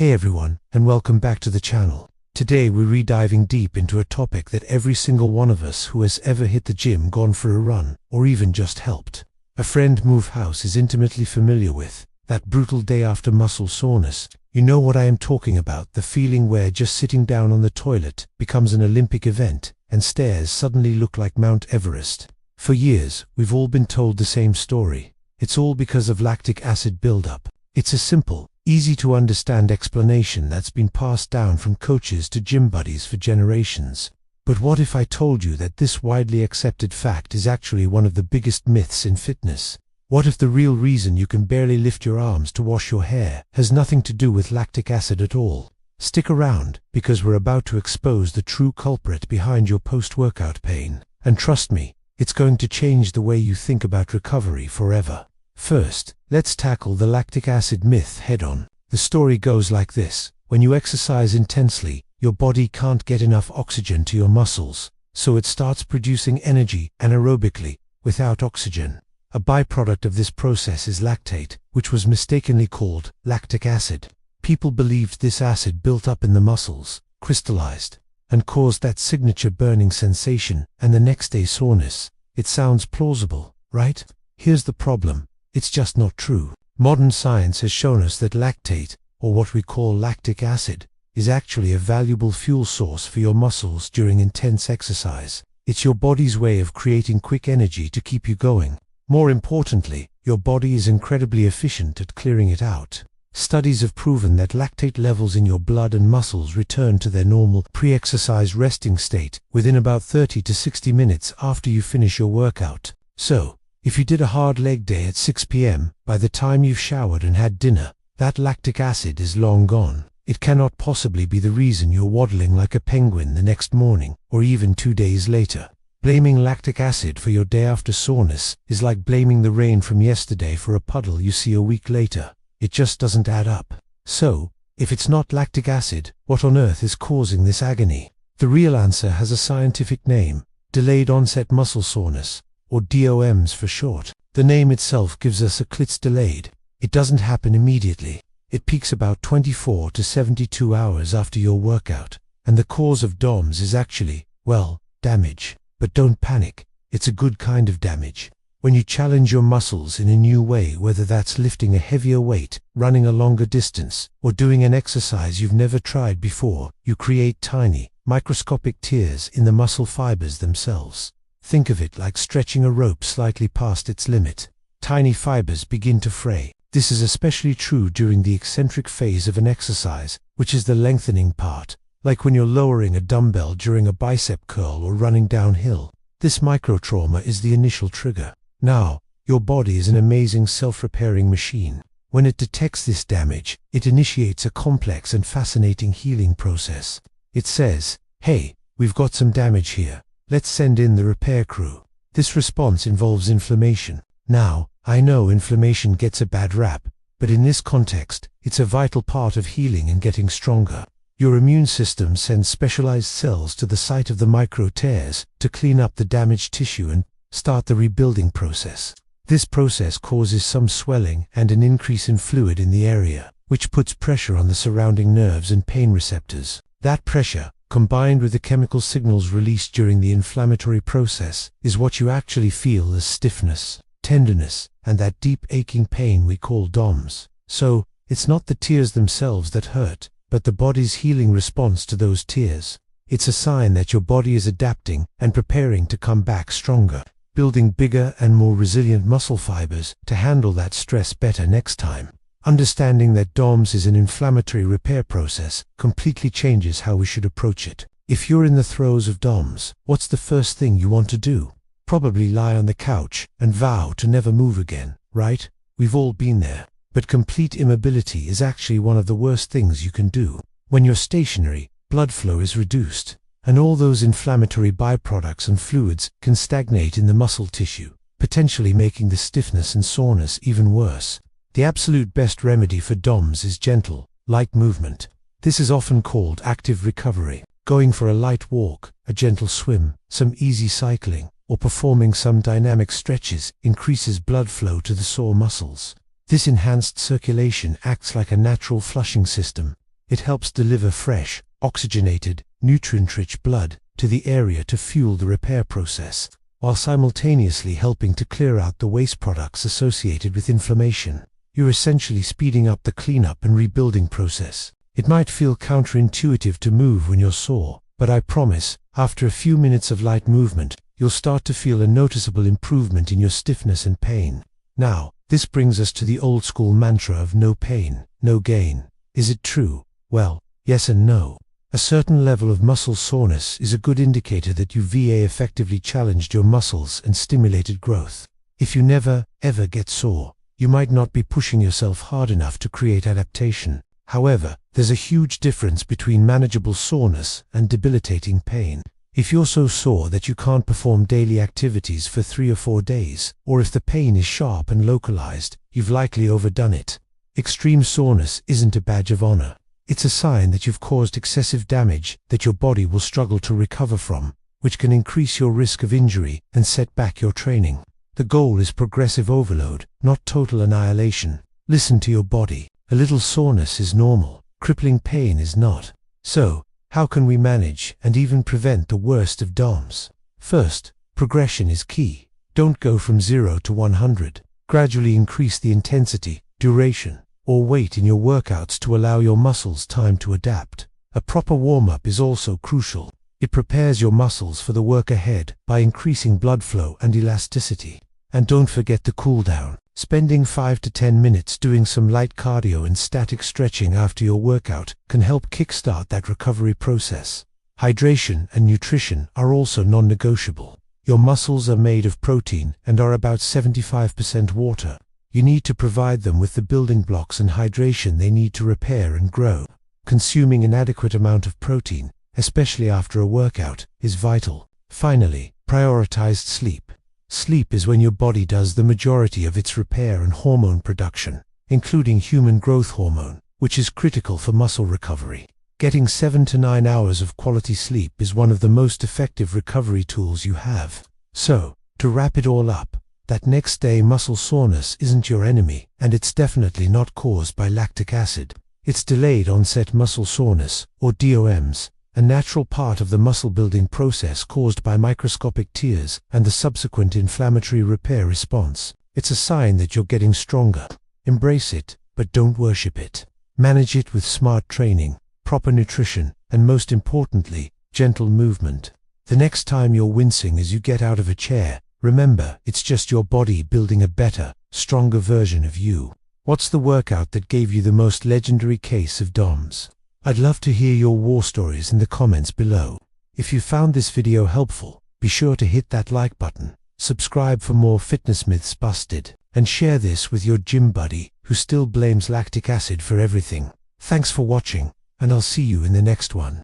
Hey everyone, and welcome back to the channel. Today we're re-diving deep into a topic that every single one of us who has ever hit the gym, gone for a run, or even just helped a friend move house is intimately familiar with. That brutal day after muscle soreness. You know what I am talking about, the feeling where just sitting down on the toilet becomes an Olympic event, and stairs suddenly look like Mount Everest. For years, we've all been told the same story. It's all because of lactic acid buildup. It's a simple, easy to understand explanation that's been passed down from coaches to gym buddies for generations. But what if I told you that this widely accepted fact is actually one of the biggest myths in fitness? What if the real reason you can barely lift your arms to wash your hair has nothing to do with lactic acid at all? Stick around, because we're about to expose the true culprit behind your post-workout pain. And trust me, it's going to change the way you think about recovery forever. First, let's tackle the lactic acid myth head-on. The story goes like this. When you exercise intensely, your body can't get enough oxygen to your muscles, so it starts producing energy anaerobically, without oxygen. A byproduct of this process is lactate, which was mistakenly called lactic acid. People believed this acid built up in the muscles, crystallized, and caused that signature burning sensation and the next day soreness. It sounds plausible, right? Here's the problem. It's just not true. Modern science has shown us that lactate, or what we call lactic acid, is actually a valuable fuel source for your muscles during intense exercise. It's your body's way of creating quick energy to keep you going. More importantly, your body is incredibly efficient at clearing it out. Studies have proven that lactate levels in your blood and muscles return to their normal pre-exercise resting state within about 30 to 60 minutes after you finish your workout. So, if you did a hard leg day at 6 p.m., by the time you've showered and had dinner, that lactic acid is long gone. It cannot possibly be the reason you're waddling like a penguin the next morning, or even 2 days later. Blaming lactic acid for your day after soreness is like blaming the rain from yesterday for a puddle you see a week later. It just doesn't add up. So, if it's not lactic acid, what on earth is causing this agony? The real answer has a scientific name: delayed onset muscle soreness, or DOMS for short. The name itself gives us a clue. It's delayed. It doesn't happen immediately. It peaks about 24 to 72 hours after your workout, and the cause of DOMS is actually, well, damage. But don't panic, it's a good kind of damage. When you challenge your muscles in a new way, whether that's lifting a heavier weight, running a longer distance, or doing an exercise you've never tried before, you create tiny, microscopic tears in the muscle fibers themselves. Think of it like stretching a rope slightly past its limit. Tiny fibers begin to fray. This is especially true during the eccentric phase of an exercise, which is the lengthening part, like when you're lowering a dumbbell during a bicep curl or running downhill. This microtrauma is the initial trigger. Now, your body is an amazing self-repairing machine. When it detects this damage, it initiates a complex and fascinating healing process. It says, "Hey, we've got some damage here. Let's send in the repair crew." This response involves inflammation. Now, I know inflammation gets a bad rap, but in this context, it's a vital part of healing and getting stronger. Your immune system sends specialized cells to the site of the microtears to clean up the damaged tissue and start the rebuilding process. This process causes some swelling and an increase in fluid in the area, which puts pressure on the surrounding nerves and pain receptors. That pressure, combined with the chemical signals released during the inflammatory process, is what you actually feel as stiffness, tenderness, and that deep aching pain we call DOMS. So, it's not the tears themselves that hurt, but the body's healing response to those tears. It's a sign that your body is adapting and preparing to come back stronger, building bigger and more resilient muscle fibers to handle that stress better next time. Understanding that DOMS is an inflammatory repair process completely changes how we should approach it. If you're in the throes of DOMS, what's the first thing you want to do? Probably lie on the couch and vow to never move again, right? We've all been there. But complete immobility is actually one of the worst things you can do. When you're stationary, blood flow is reduced, and all those inflammatory byproducts and fluids can stagnate in the muscle tissue, potentially making the stiffness and soreness even worse. The absolute best remedy for DOMS is gentle, light movement. This is often called active recovery. Going for a light walk, a gentle swim, some easy cycling, or performing some dynamic stretches increases blood flow to the sore muscles. This enhanced circulation acts like a natural flushing system, It helps deliver fresh, oxygenated, nutrient-rich blood to the area to fuel the repair process, while simultaneously helping to clear out the waste products associated with inflammation. You're essentially speeding up the cleanup and rebuilding process. It might feel counterintuitive to move when you're sore, but I promise, after a few minutes of light movement, you'll start to feel a noticeable improvement in your stiffness and pain. Now, this brings us to the old-school mantra of no pain, no gain. Is it true? Well, yes and no. A certain level of muscle soreness is a good indicator that you've effectively challenged your muscles and stimulated growth. If you never, ever get sore, you might not be pushing yourself hard enough to create adaptation. However, there's a huge difference between manageable soreness and debilitating pain. If you're so sore that you can't perform daily activities for 3 or 4 days, or if the pain is sharp and localized, you've likely overdone it. Extreme soreness isn't a badge of honor. It's a sign that you've caused excessive damage that your body will struggle to recover from, which can increase your risk of injury and set back your training. The goal is progressive overload, not total annihilation. Listen to your body. A little soreness is normal. Crippling pain is not. So, how can we manage and even prevent the worst of DOMS? First, progression is key. Don't go from 0 to 100. Gradually increase the intensity, duration, or weight in your workouts to allow your muscles time to adapt. A proper warm-up is also crucial. It prepares your muscles for the work ahead by increasing blood flow and elasticity. And don't forget the cool down. Spending 5 to 10 minutes doing some light cardio and static stretching after your workout can help kickstart that recovery process. Hydration and nutrition are also non-negotiable. Your muscles are made of protein and are about 75% water. You need to provide them with the building blocks and hydration they need to repair and grow. Consuming an adequate amount of protein, especially after a workout, is vital. Finally, prioritize sleep. Sleep is when your body does the majority of its repair and hormone production, including human growth hormone, which is critical for muscle recovery. Getting 7 to 9 hours of quality sleep is one of the most effective recovery tools you have. So, to wrap it all up, that next day muscle soreness isn't your enemy, and it's definitely not caused by lactic acid. It's delayed onset muscle soreness, or DOMS, a natural part of the muscle building process caused by microscopic tears and the subsequent inflammatory repair response. It's a sign that you're getting stronger. Embrace it, but don't worship it. Manage it with smart training, proper nutrition, and most importantly, gentle movement. The next time you're wincing as you get out of a chair, remember, it's just your body building a better, stronger version of you. What's the workout that gave you the most legendary case of DOMS? I'd love to hear your war stories in the comments below. If you found this video helpful, be sure to hit that like button, subscribe for more fitness myths busted, and share this with your gym buddy who still blames lactic acid for everything. Thanks for watching, and I'll see you in the next one.